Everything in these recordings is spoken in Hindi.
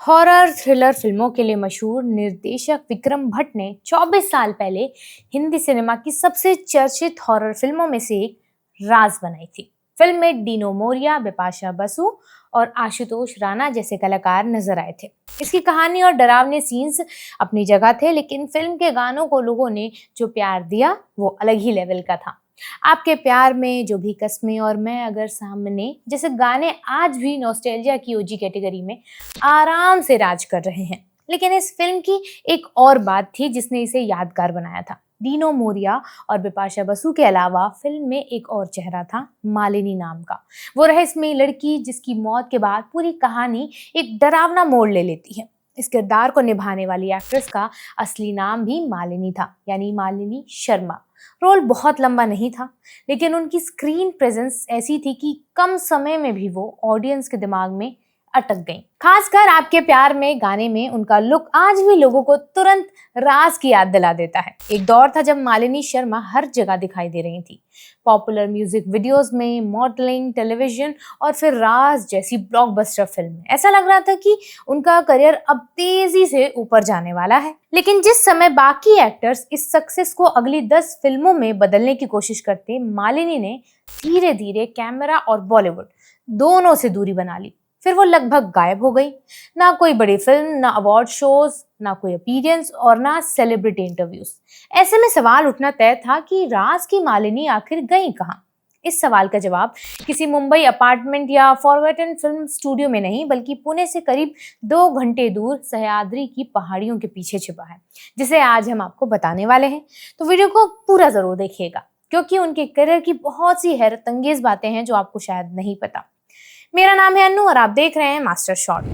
हॉरर थ्रिलर फिल्मों के लिए मशहूर निर्देशक विक्रम भट्ट ने 24 साल पहले हिंदी सिनेमा की सबसे चर्चित हॉरर फिल्मों में से एक राज बनाई थी। फिल्म में डीनो मोरिया, बिपाशा बसु और आशुतोष राणा जैसे कलाकार नजर आए थे। इसकी कहानी और डरावने सीन्स अपनी जगह थे, लेकिन फिल्म के गानों को लोगों ने जो प्यार दिया वो अलग ही लेवल का था। आपके प्यार में, जो भी कस्में और मैं अगर सामने जैसे गाने आज भी नॉस्टैल्जिया की ओजी कैटेगरी में आराम से राज कर रहे हैं। लेकिन इस फिल्म की एक और बात थी जिसने इसे यादगार बनाया था। डीनो मोरिया और बिपाशा बसु के अलावा फिल्म में एक और चेहरा था, मालिनी नाम का। वो रहस्यमयी लड़की जिसकी मौत के बाद पूरी कहानी एक डरावना मोड़ ले लेती है। इस किरदार को निभाने वाली एक्ट्रेस का असली नाम भी मालिनी था, यानी मालिनी शर्मा। रोल बहुत लंबा नहीं था, लेकिन उनकी स्क्रीन प्रेजेंस ऐसी थी कि कम समय में भी वो ऑडियंस के दिमाग में अटक गई। खासकर आपके प्यार में गाने में उनका लुक आज भी लोगों को तुरंत राज की याद दिला देता है। एक दौर था जब मालिनी शर्मा हर जगह दिखाई दे रही थी, पॉपुलर म्यूजिक वीडियोस में, मॉडलिंग, टेलीविजन और फिर राज जैसी ब्लॉकबस्टर फिल्म में। ऐसा लग रहा था कि उनका करियर अब तेजी से ऊपर जाने वाला है। लेकिन जिस समय बाकी एक्टर्स इस सक्सेस को अगली 10 फिल्मों में बदलने की कोशिश करते, मालिनी ने धीरे धीरे कैमरा और बॉलीवुड दोनों से दूरी बना ली। फिर वो लगभग गायब हो गई। ना कोई बड़ी फिल्म, ना अवार्ड शोज, ना कोई अपीयरेंस और ना सेलिब्रिटी इंटरव्यूज। ऐसे में सवाल उठना तय था कि राज की मालिनी आखिर गई कहाँ। इस सवाल का जवाब किसी मुंबई अपार्टमेंट या फॉरगॉटन फिल्म स्टूडियो में नहीं, बल्कि पुणे से करीब 2 घंटे दूर सह्याद्री की पहाड़ियों के पीछे छिपा है, जिसे आज हम आपको बताने वाले हैं। तो वीडियो को पूरा जरूर देखिएगा, क्योंकि उनके करियर की बहुत सी हैरतअंगेज बातें हैं जो आपको शायद नहीं पता। मेरा नाम है अन्नू और आप देख रहे हैं मास्टर शॉट।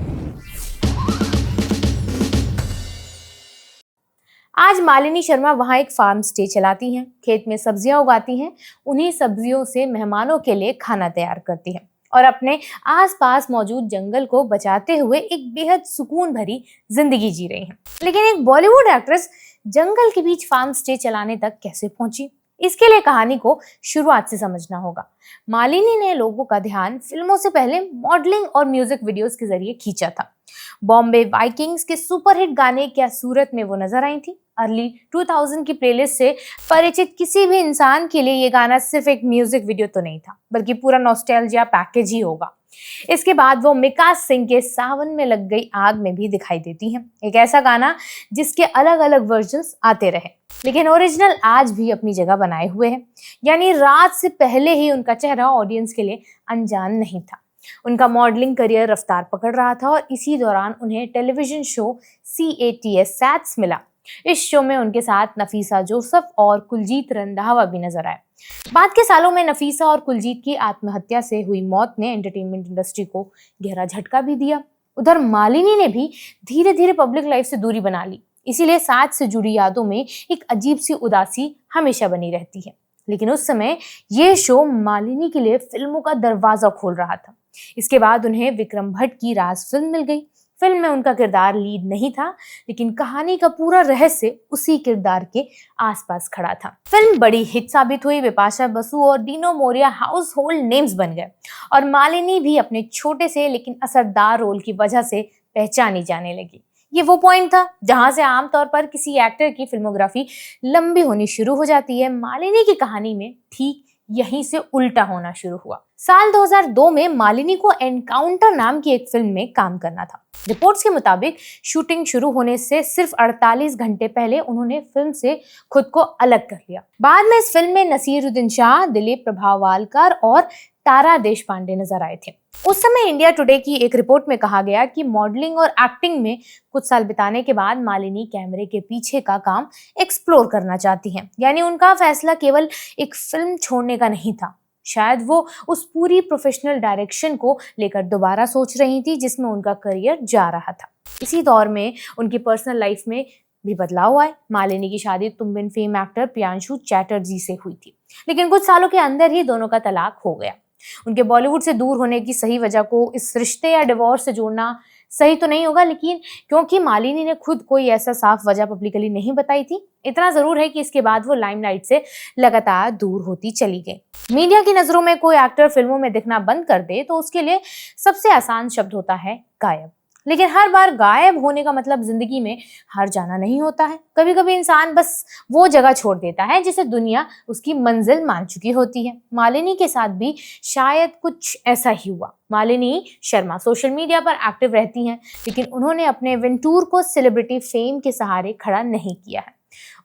आज मालिनी शर्मा वहां एक फार्म स्टे चलाती हैं, खेत में सब्जियां उगाती हैं, उन्हीं सब्जियों से मेहमानों के लिए खाना तैयार करती हैं और अपने आसपास मौजूद जंगल को बचाते हुए एक बेहद सुकून भरी जिंदगी जी रही हैं। लेकिन एक बॉलीवुड एक्ट्रेस जंगल के बीच फार्म स्टे चलाने तक कैसे पहुंची? इसके लिए कहानी को शुरुआत से समझना होगा। मालिनी ने लोगों का ध्यान फिल्मों से पहले मॉडलिंग और म्यूजिक वीडियोस के जरिए खींचा था। बॉम्बे वाइकिंग्स के सुपरहिट गाने क्या सूरत में वो नजर आई थी। अर्ली 2000 की प्लेलिस्ट से परिचित किसी भी इंसान के लिए ये गाना सिर्फ एक म्यूजिक वीडियो तो नहीं था, बल्कि पूरा नॉस्टैल्जिया पैकेज ही होगा। इसके बाद वो मिका सिंह के सावन में लग गई आग में भी दिखाई देती हैं, एक ऐसा गाना जिसके अलग अलग वर्जन्स आते रहे, लेकिन ओरिजिनल आज भी अपनी जगह बनाए हुए है। यानी रात से पहले ही उनका चेहरा ऑडियंस के लिए अनजान नहीं था। उनका मॉडलिंग करियर रफ्तार पकड़ रहा था और इसी दौरान उन्हें टेलीविजन शो CATS सैट्स मिला। इस शो में उनके साथ नफीसा जोसेफ और कुलजीत रंधावा भी नजर आए। बाद के सालों में नफीसा और कुलजीत की आत्महत्या से हुई मौत ने एंटरटेनमेंट इंडस्ट्री को गहरा झटका भी दिया। उधर मालिनी ने भी धीरे धीरे पब्लिक लाइफ से दूरी बना ली, इसीलिए साथ से जुड़ी यादों में एक अजीब सी उदासी हमेशा बनी रहती है। लेकिन उस समय ये शो मालिनी के लिए फिल्मों का दरवाजा खोल रहा था। इसके बाद उन्हें विक्रम भट्ट की राज फिल्म मिल गई। फिल्म में उनका किरदार लीड नहीं था, लेकिन कहानी का पूरा रहस्य उसी किरदार के आसपास खड़ा था। फिल्म बड़ी हिट साबित हुई। बिपाशा बसु और Dino Morea household names बन गए और मालिनी भी अपने छोटे से लेकिन असरदार रोल की वजह से पहचानी जाने लगी। ये वो पॉइंट था जहां से आमतौर पर किसी एक्टर की फिल्मोग्राफी लंबी होनी शुरू हो जाती है। मालिनी की कहानी में ठीक यहीं से उल्टा होना शुरू हुआ। साल 2002 में मालिनी को एनकाउंटर नाम की एक फिल्म में काम करना था। रिपोर्ट्स के मुताबिक शूटिंग शुरू होने से सिर्फ 48 घंटे पहले उन्होंने फिल्म से खुद को अलग कर लिया। बाद में इस फिल्म में नसीरुद्दीन शाह, दिलीप प्रभावलकर और तारा देशपांडे नजर आए थे। उस समय इंडिया टुडे की एक रिपोर्ट में कहा गया कि मॉडलिंग और एक्टिंग में कुछ साल बिताने के बाद मालिनी कैमरे के पीछे का काम एक्सप्लोर करना चाहती हैं। यानी उनका फैसला केवल एक फिल्म छोड़ने का नहीं था, शायद वो उस पूरी प्रोफेशनल डायरेक्शन को लेकर दोबारा सोच रही थी जिसमें उनका करियर जा रहा था। इसी दौर में उनकी पर्सनल लाइफ में भी बदलाव आए। मालिनी की शादी तुम बिन फेम एक्टर प्रियांशु चैटर्जी से हुई थी, लेकिन कुछ सालों के अंदर ही दोनों का तलाक हो गया। उनके बॉलीवुड से दूर होने की सही वजह को इस रिश्ते या डिवोर्स से जोड़ना सही तो नहीं होगा, लेकिन क्योंकि मालिनी ने खुद कोई ऐसा साफ वजह पब्लिकली नहीं बताई थी, इतना जरूर है कि इसके बाद वो लाइमलाइट से लगातार दूर होती चली गई। मीडिया की नजरों में कोई एक्टर फिल्मों में दिखना बंद कर दे तो उसके लिए सबसे आसान शब्द होता है गायब। लेकिन हर बार गायब होने का मतलब जिंदगी में हार जाना नहीं होता है। कभी कभी इंसान बस वो जगह छोड़ देता है जिसे दुनिया उसकी मंजिल मान चुकी होती है। मालिनी के साथ भी शायद कुछ ऐसा ही हुआ। मालिनी शर्मा सोशल मीडिया पर एक्टिव रहती हैं, लेकिन उन्होंने अपने वेंटूर को सेलिब्रिटी फेम के सहारे खड़ा नहीं किया है।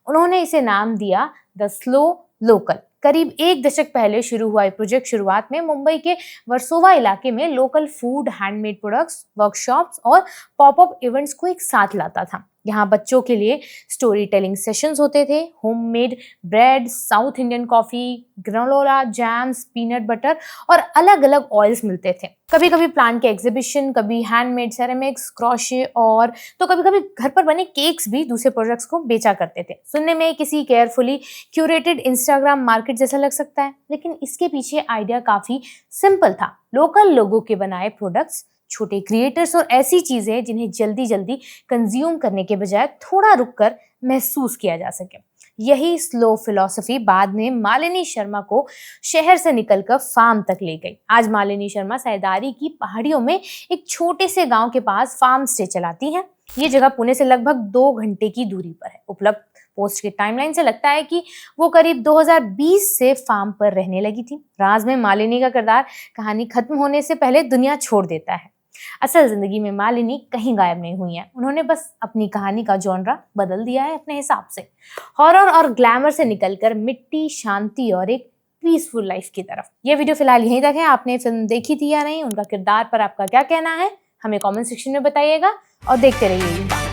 उन्होंने इसे नाम दिया द स्लो लोकल। करीब एक दशक पहले शुरू हुआ ये प्रोजेक्ट शुरुआत में मुंबई के वर्सोवा इलाके में local food, handmade products, workshops और पॉपअप इवेंट्स को एक साथ लाता था। यहाँ बच्चों के लिए स्टोरी टेलिंग सेशंस होते थे, homemade bread, south Indian coffee, granola, jams, peanut butter और अलग अलग ऑयल्स मिलते थे। कभी कभी प्लांट के एग्जीबिशन, कभी हैंडमेड सेरेमिक्स, क्रोशे और तो कभी कभी घर पर बने केक्स भी दूसरे प्रोडक्ट्स को बेचा करते थे। सुनने में किसी केयरफुली क्यूरेटेड इंस्टाग्राम मार्केट जैसा लग सकता है, लेकिन इसके पीछे आइडिया काफी सिंपल था। लोकल लोगों के बनाए प्रोडक्ट्स, छोटे क्रिएटर्स और ऐसी चीजें जिन्हें जल्दी जल्दी कंज्यूम करने के बजाय थोड़ा रुककर महसूस किया जा सके। यही स्लो फिलॉसफी बाद में मालिनी शर्मा को शहर से निकलकर फार्म तक ले गई। आज मालिनी शर्मा सैदारी की पहाड़ियों में एक छोटे से गांव के पास फार्म स्टे चलाती हैं। ये जगह पुणे से लगभग 2 घंटे की दूरी पर है। उपलब्ध पोस्ट के टाइमलाइन से लगता है कि वो करीब 2020 से फार्म पर रहने लगी थी। राज में मालिनी का किरदार कहानी खत्म होने से पहले दुनिया छोड़ देता है। असल जिंदगी में मालिनी कहीं गायब नहीं हुई है। उन्होंने बस अपनी कहानी का जॉनरा बदल दिया है अपने हिसाब से, हॉरर और ग्लैमर से निकलकर मिट्टी, शांति और एक पीसफुल लाइफ की तरफ। ये वीडियो फिलहाल यहीं तक है। आपने फिल्म देखी थी या नहीं, उनका किरदार पर आपका क्या कहना है, हमें कमेंट सेक्शन में बताइएगा और देखते रहिए।